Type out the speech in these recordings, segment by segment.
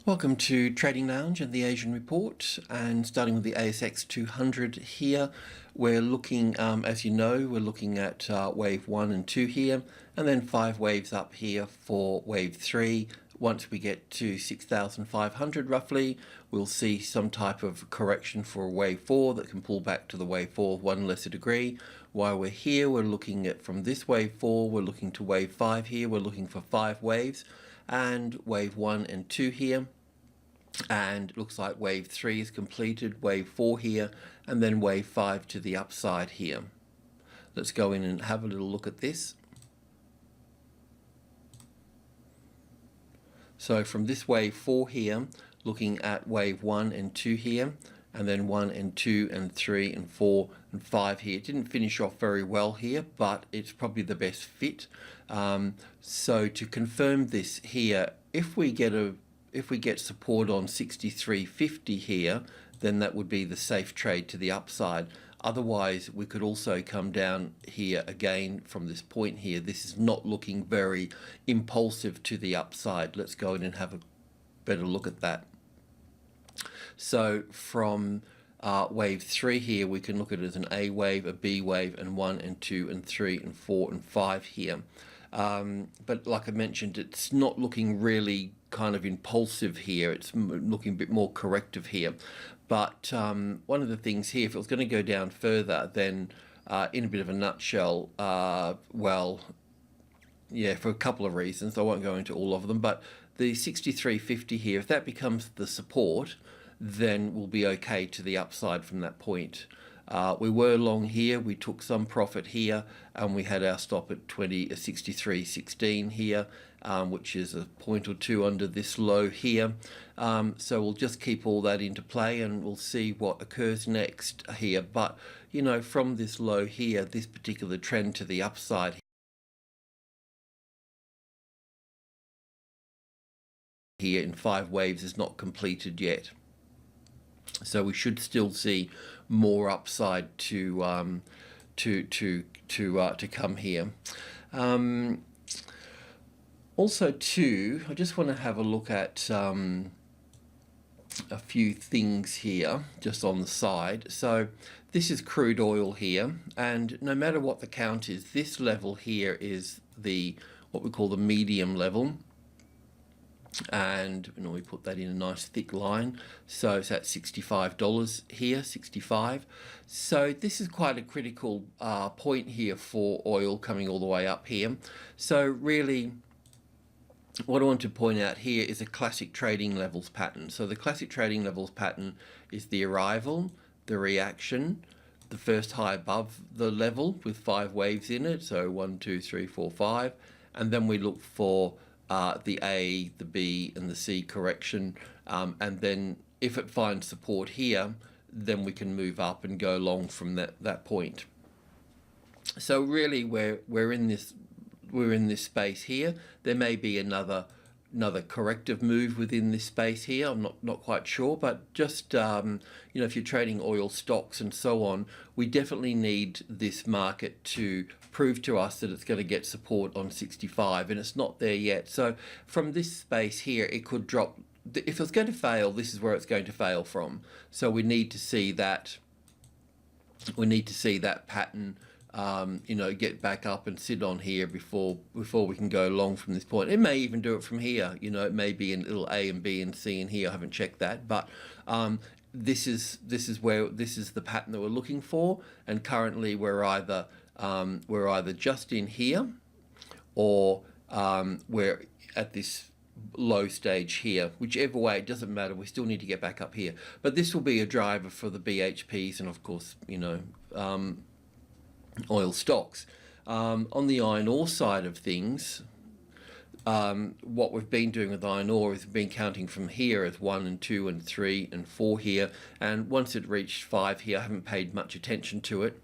Welcome to Trading Lounge and the Asian Report, and starting with the ASX 200 here, we're looking, as you know, we're looking at wave 1 and 2 here, and then 5 waves up here for wave 3. Once we get to 6,500 roughly, we'll see some type of correction for wave 4 that can pull back to the wave 4 one lesser degree. While we're here, we're looking at from this wave 4, we're looking to wave 5 here, we're looking for 5 waves, and wave 1 and 2 here. And it looks like wave 3 is completed, wave 4 here, and then wave 5 to the upside here. Let's go in and have a little look at this. So from this wave 4 here, looking at wave 1 and 2 here, and then 1 and 2 and 3 and 4 and 5 here. It didn't finish off very well here, but it's probably the best fit. So to confirm this here, if we get support on 63.50 here, then that would be the safe trade to the upside. Otherwise, we could also come down here again from this point here. This is not looking very impulsive to the upside. Let's go in and have a better look at that. So from wave 3 here, we can look at it as an A wave, a B wave, and 1 and 2 and 3 and 4 and 5 here. But like I mentioned, it's not looking really kind of impulsive here. It's looking a bit more corrective here. But one of the things here, if it was going to go down further, then in a bit of a nutshell, well, yeah, for a couple of reasons. I won't go into all of them, but the 63.50 here, if that becomes the support, then we'll be okay to the upside from that point. We were long here, we took some profit here, and we had our stop at 63.16 here, which is a point or two under this low here. So we'll just keep all that into play and we'll see what occurs next here. But, you know, from this low here, this particular trend to the upside here in 5 waves is not completed yet. So we should still see more upside to come here. Also, too, I just want to have a look at a few things here, just on the side. So this is crude oil here, and no matter what the count is, this level here is what we call the medium level. And we put that in a nice thick line, so it's at $65 here, 65. So this is quite a critical point here for oil coming all the way up here. So really what I want to point out here is a classic trading levels pattern. So the classic trading levels pattern is the arrival, the reaction, the first high above the level with 5 waves in it, so 1, 2, 3, 4, 5, and then we look for the A, the B, and the C correction, and then if it finds support here, then we can move up and go long from that point. So really, we're in this space here. There may be another corrective move within this space here. I'm not quite sure, but just you know, if you're trading oil stocks and so on, we definitely need this market to prove to us that it's going to get support on 65, and it's not there yet. So from this space here, it could drop. If it's going to fail, this is where it's going to fail from. So we need to see that. We need to see that pattern. You know, get back up and sit on here before we can go long from this point. It may even do it from here. You know, it may be in little A and B and C in here. I haven't checked that, but this is the pattern that we're looking for. And currently, we're either just in here, or we're at this low stage here. Whichever way, it doesn't matter. We still need to get back up here. But this will be a driver for the BHPs and, of course, you know, oil stocks. On the iron ore side of things, what we've been doing with iron ore is been counting from here as 1 and 2 and 3 and 4 here, and once it reached 5 here, I haven't paid much attention to it.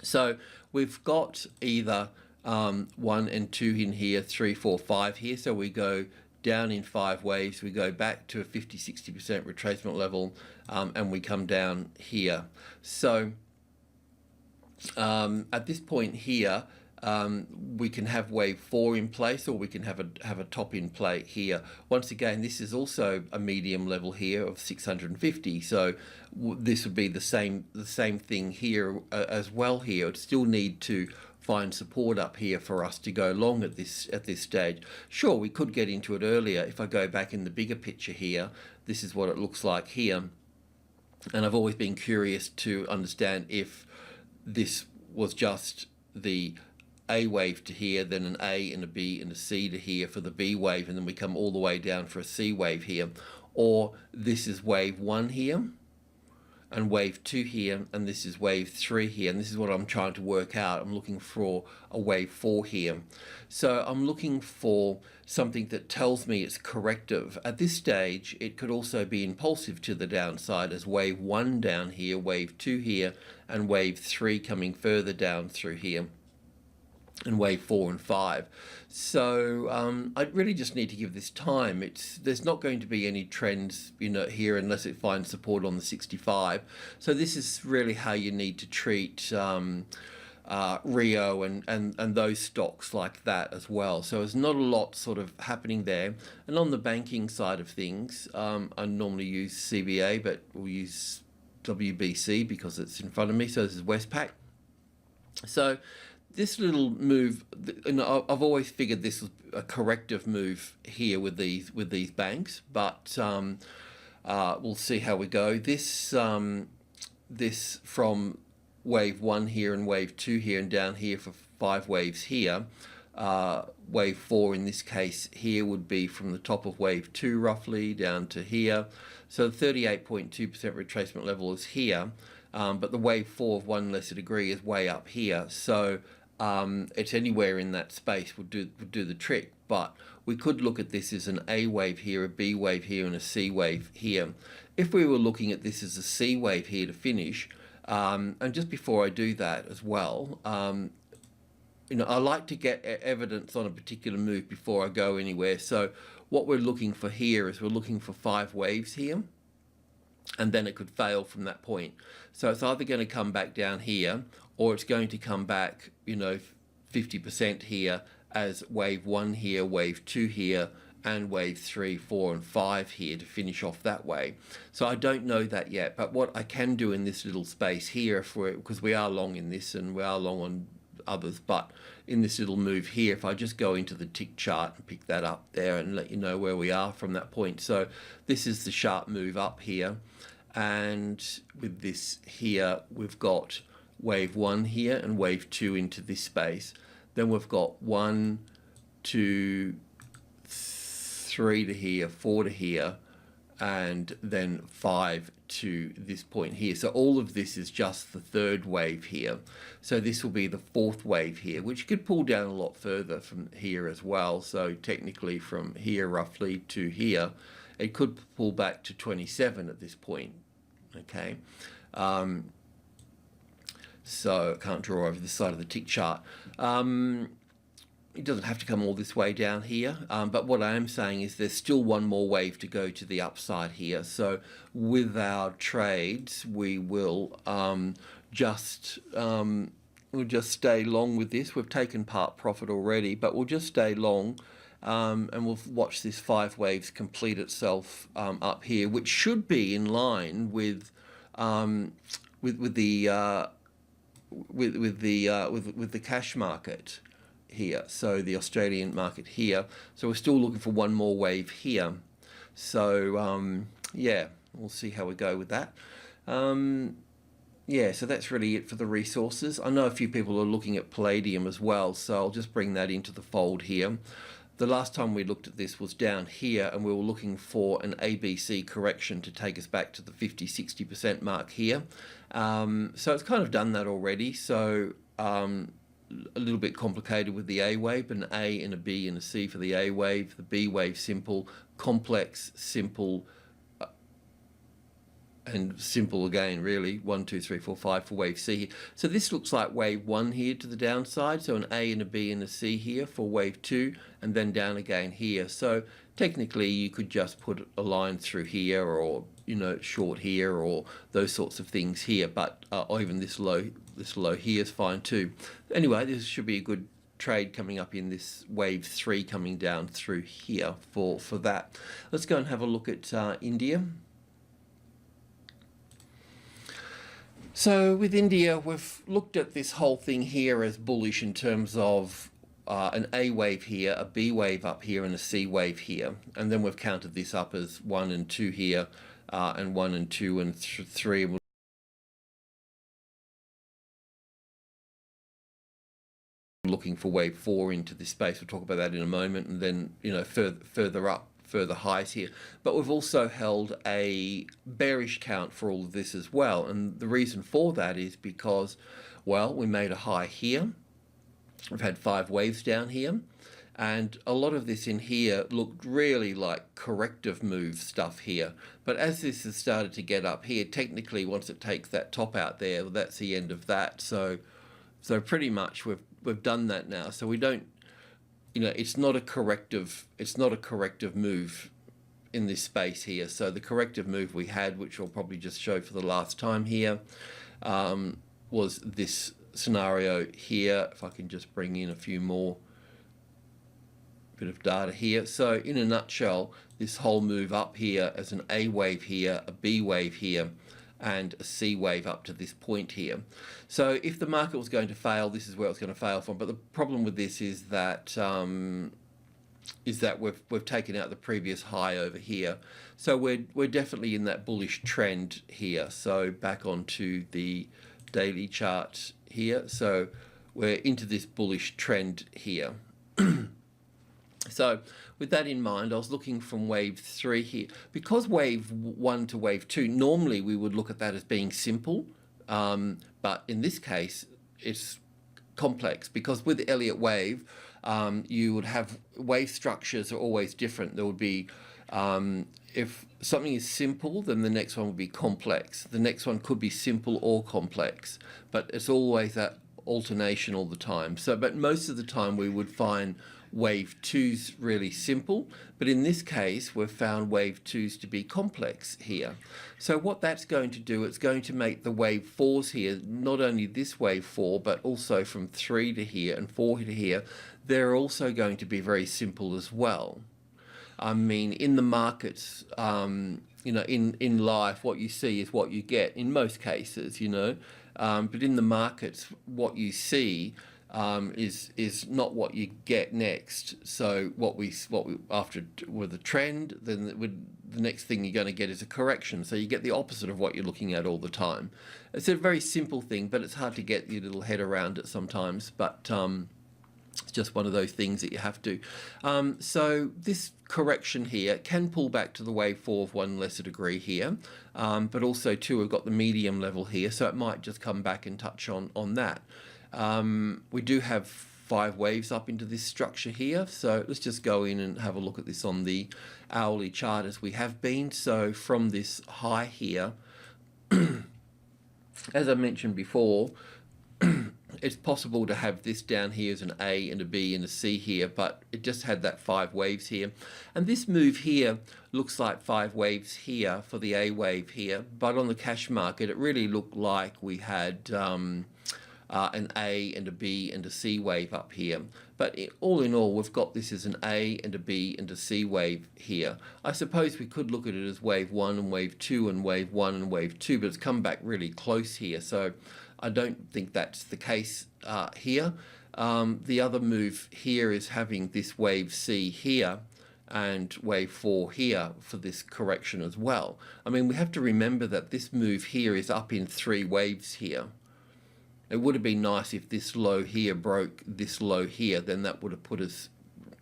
So we've got either 1 and 2 in here, 3, 4, 5 here, so we go down in 5 waves, we go back to a 50-60% retracement level, and we come down here. So at this point here, we can have wave 4 in place, or we can have a top in play here. Once again, this is also a medium level here of 650, so this would be the same thing here as well. Here, it'd still need to find support up here for us to go long at this stage. Sure, we could get into it earlier. If I go back in the bigger picture here, this is what it looks like here, and I've always been curious to understand if this was just the A wave to here, then an A and a B and a C to here for the B wave, and then we come all the way down for a C wave here, or this is wave 1 here and wave 2 here, and this is wave 3 here, and this is what I'm trying to work out. I'm looking for a wave 4 here. So I'm looking for something that tells me it's corrective. At this stage, it could also be impulsive to the downside as wave 1 down here, wave 2 here, and wave 3 coming further down through here, and wave 4 and 5. So I really just need to give this time. There's not going to be any trends, here unless it finds support on the 65. So this is really how you need to treat Rio and those stocks like that as well. So there's not a lot sort of happening there. And on the banking side of things, I normally use CBA, but we'll use WBC because it's in front of me. So this is Westpac. So this little move, I've always figured this was a corrective move here with these banks, but we'll see how we go. This from wave 1 here and wave 2 here and down here for 5 waves here. Wave 4 in this case here would be from the top of wave 2 roughly down to here. So the 38.2% retracement level is here, but the wave 4 of 1 lesser degree is way up here. So it's anywhere in that space would do the trick. But we could look at this as an A wave here, a B wave here, and a C wave here. If we were looking at this as a C wave here to finish, and just before I do that as well, I like to get evidence on a particular move before I go anywhere. So what we're looking for here is we're looking for 5 waves here, and then it could fail from that point. So it's either going to come back down here, or it's going to come back, 50% here as wave 1 here, wave 2 here, and wave 3, 4, and 5 here to finish off that way. So I don't know that yet, but what I can do in this little space here, because we are long in this and we are long on others, but in this little move here, if I just go into the tick chart and pick that up there and let you know where we are from that point. So this is the sharp move up here, and with this here, we've got wave 1 here and wave 2 into this space. Then we've got 1, 2, 3 to here, 4 to here, and then 5 to this point here. So all of this is just the 3rd wave here. So this will be the 4th wave here, which could pull down a lot further from here as well. So technically from here roughly to here, it could pull back to 27 at this point. Okay. So I can't draw over the side of the tick chart. It doesn't have to come all this way down here, but what I am saying is there's still one more wave to go to the upside here. So with our trades, we will we'll just stay long with this. We've taken part profit already, but we'll just stay long, and we'll watch this 5 waves complete itself up here, which should be in line with the cash market here, so the Australian market here. So we're still looking for one more wave here. So yeah, we'll see how we go with that. Yeah, so that's really it for the resources. I know a few people are looking at Palladium as well, so I'll just bring that into the fold here. The last time we looked at this was down here, and we were looking for an ABC correction to take us back to the 50-60% mark here. So it's kind of done that already. So a little bit complicated with the A wave, an A and a B and a C for the A wave, the B wave simple, complex, simple, and simple again, really. 1, 2, 3, 4, 5 for wave C here. So this looks like wave 1 here to the downside. So an A and a B and a C here for wave 2, and then down again here. So technically you could just put a line through here, or you know, short here or those sorts of things here, but or even this low here is fine too. Anyway, this should be a good trade coming up in this wave 3 coming down through here for that. Let's go and have a look at India. So with India, we've looked at this whole thing here as bullish in terms of an A wave here, a B wave up here, and a C wave here. And then we've counted this up as 1 and 2 here, and 1 and 2 and 3. And we're looking for wave 4 into this space. We'll talk about that in a moment. And then, you know, further up, further highs here. But we've also held a bearish count for all of this as well. And the reason for that is because, well, we made a high here. We've had 5 waves down here. And a lot of this in here looked really like corrective move stuff here. But as this has started to get up here, technically once it takes that top out there, well, that's the end of that. So pretty much we've done that now. So we don't, you know, it's not a corrective move in this space here. So the corrective move we had, which I'll probably just show for the last time here, was this scenario here. If I can just bring in a few more bit of data here. So in a nutshell, this whole move up here as an A wave here, a B wave here, and a C wave up to this point here. So if the market was going to fail, this is where it's going to fail from. But the problem with this is that we've taken out the previous high over here. So we're definitely in that bullish trend here. So back onto the daily chart here. So we're into this bullish trend here. So with that in mind, I was looking from wave 3 here. Because wave 1 to wave 2, normally we would look at that as being simple. But in this case, it's complex. Because with Elliott Wave, you would have wave structures are always different. There would be, if something is simple, then the next one would be complex. The next one could be simple or complex. But it's always that alternation all the time. So, but most of the time we would find wave 2's really simple, but in this case we've found wave 2's to be complex here. So what that's going to do, it's going to make the wave 4's here, not only this wave 4, but also from 3 to here and 4 to here, they're also going to be very simple as well. I mean, in the markets, you know, in life, what you see is what you get in most cases, you know, but in the markets, what you see is not what you get next. So what we after with a trend, then the next thing you're going to get is a correction. So you get the opposite of what you're looking at all the time. It's a very simple thing, but it's hard to get your little head around it sometimes. But it's just one of those things that you have to. So this correction here can pull back to the wave 4 of one lesser degree here, but also too we've got the medium level here, so it might just come back and touch on that. We do have 5 waves up into this structure here, so let's just go in and have a look at this on the hourly chart as we have been. So from this high here, as I mentioned before, it's possible to have this down here as an A and a B and a C here, but it just had that 5 waves here. And this move here looks like 5 waves here for the A wave here, but on the cash market it really looked like we had an A and a B and a C wave up here. But all in all, we've got this as an A and a B and a C wave here. I suppose we could look at it as wave 1 and wave 2 and wave 1 and wave 2, but it's come back really close here. So I don't think that's the case here. The other move here is having this wave C here and wave 4 here for this correction as well. I mean, we have to remember that this move here is up in 3 waves here. It would have been nice if this low here broke this low here, then that would have put us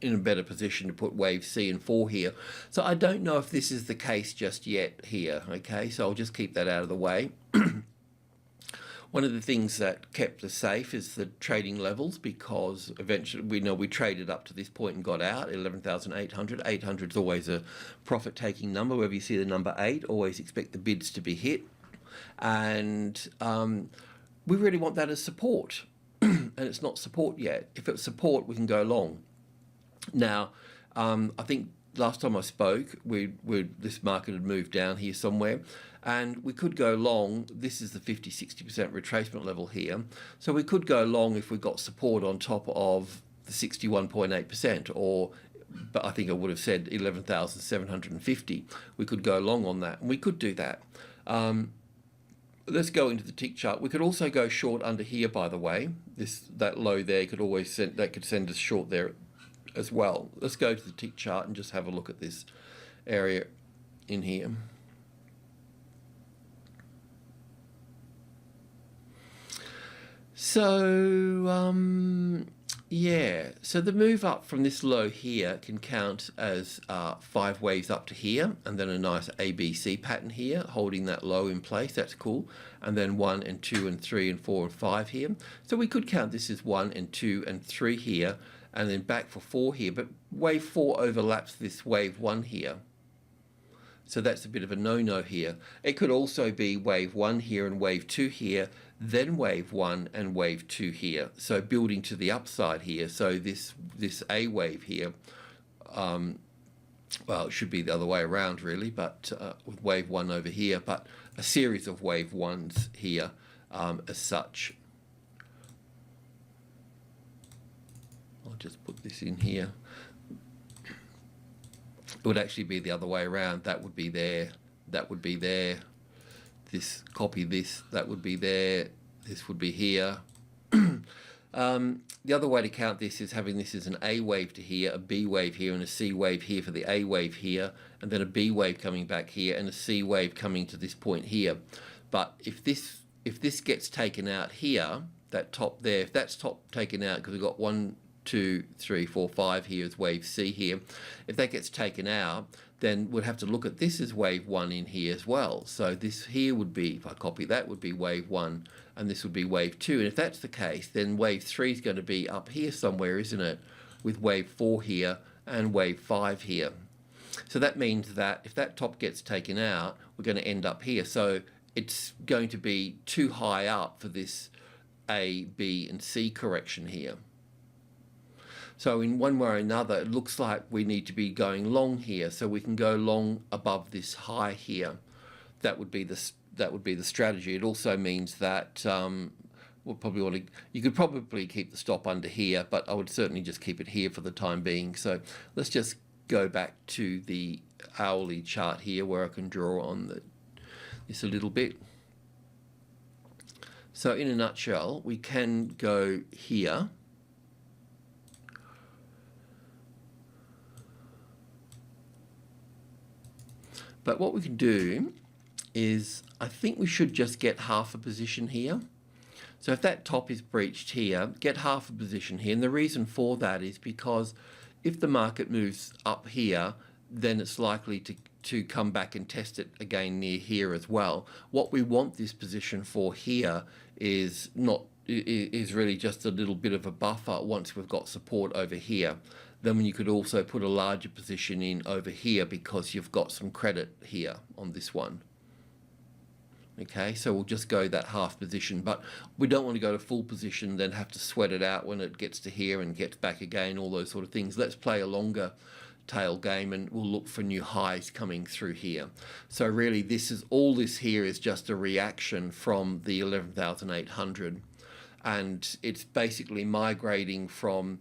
in a better position to put wave C and 4 here. So I don't know if this is the case just yet here, okay? So I'll just keep that out of the way. One of the things that kept us safe is the trading levels, because eventually we know we traded up to this point and got out, 11,800. 800 is always a profit-taking number. Wherever you see the number 8, always expect the bids to be hit. And we really want that as support, and it's not support yet. If it's support, we can go long. Now, I think last time I spoke, this market had moved down here somewhere, and we could go long. This is the 50-60% retracement level here, so we could go long if we got support on top of the 61.8%, or but I think I would have said 11,750. We could go long on that, and we could do that. Let's go into the tick chart. We could also go short under here, by the way. That low there could always send us short there as well. Let's go to the tick chart and just have a look at this area in here. So yeah, so the move up from this low here can count as 5 waves up to here, and then a nice ABC pattern here holding that low in place. That's cool. And then 1 and 2 and 3 and 4 and 5 here. So we could count this as 1 and 2 and 3 here, and then back for 4 here, but wave 4 overlaps this wave 1 here. So that's a bit of a no-no here. It could also be wave 1 here and wave 2 here, then wave 1 and wave 2 here. So building to the upside here. So this A wave here, well, it should be the other way around really, but with wave 1 over here, but a series of wave 1s here as such. I'll just put this in here. It would actually be the other way around. That would be there. That would be there. This, copy this. That would be there. This would be here. The other way to count this is having this as an A wave to here, a B wave here, and a C wave here for the A wave here, and then a B wave coming back here, and a C wave coming to this point here. But if this gets taken out here, that top there, if that's top taken out, because we've got 1, 2, 3, 4, 5 here is wave C here. If that gets taken out, then we'd have to look at this as wave 1 in here as well. So this here would be, if I copy that, would be wave 1, and this would be wave 2. And if that's the case, then wave 3 is going to be up here somewhere, isn't it? With wave 4 here and wave 5 here. So that means that if that top gets taken out, we're going to end up here. So it's going to be too high up for this A, B, and C correction here. So in one way or another, it looks like we need to be going long here, so we can go long above this high here. That would be the strategy. It also means that we'll probably want to. You could probably keep the stop under here, but I would certainly just keep it here for the time being. So let's just go back to the hourly chart here, where I can draw on this a little bit. So in a nutshell, we can go here. But what we can do is, I think we should just get half a position here. So if that top is breached here, get half a position here. And the reason for that is because if the market moves up here, then it's likely to come back and test it again near here as well. What we want this position for here is really just a little bit of a buffer once we've got support over here. Then you could also put a larger position in over here because you've got some credit here on this one. Okay, so we'll just go that half position, but we don't want to go to full position, then have to sweat it out when it gets to here and gets back again, all those sort of things. Let's play a longer tail game and we'll look for new highs coming through here. So really all this here is just a reaction from the 11,800, and it's basically migrating from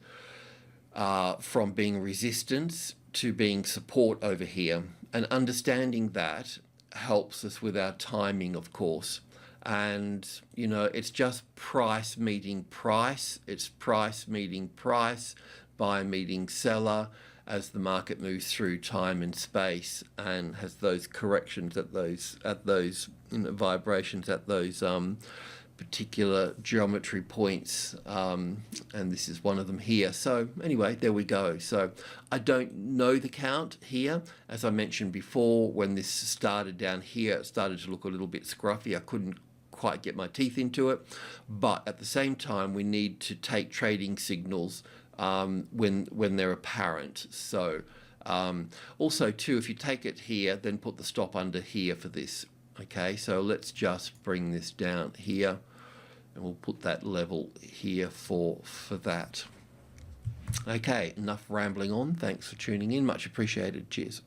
being resistance to being support over here, and understanding that helps us with our timing, of course. And you know, it's just price meeting price, it's price meeting price, buyer meeting seller, as the market moves through time and space and has those corrections at those vibrations at those particular geometry points, and this is one of them here. So anyway, there we go. So I don't know the count here. As I mentioned before, when this started down here, it started to look a little bit scruffy. I couldn't quite get my teeth into it, but at the same time, we need to take trading signals when they're apparent. So also too, if you take it here, then put the stop under here for this. Okay, so let's just bring this down here, and we'll put that level here for that. Okay, enough rambling on. Thanks for tuning in. Much appreciated. Cheers.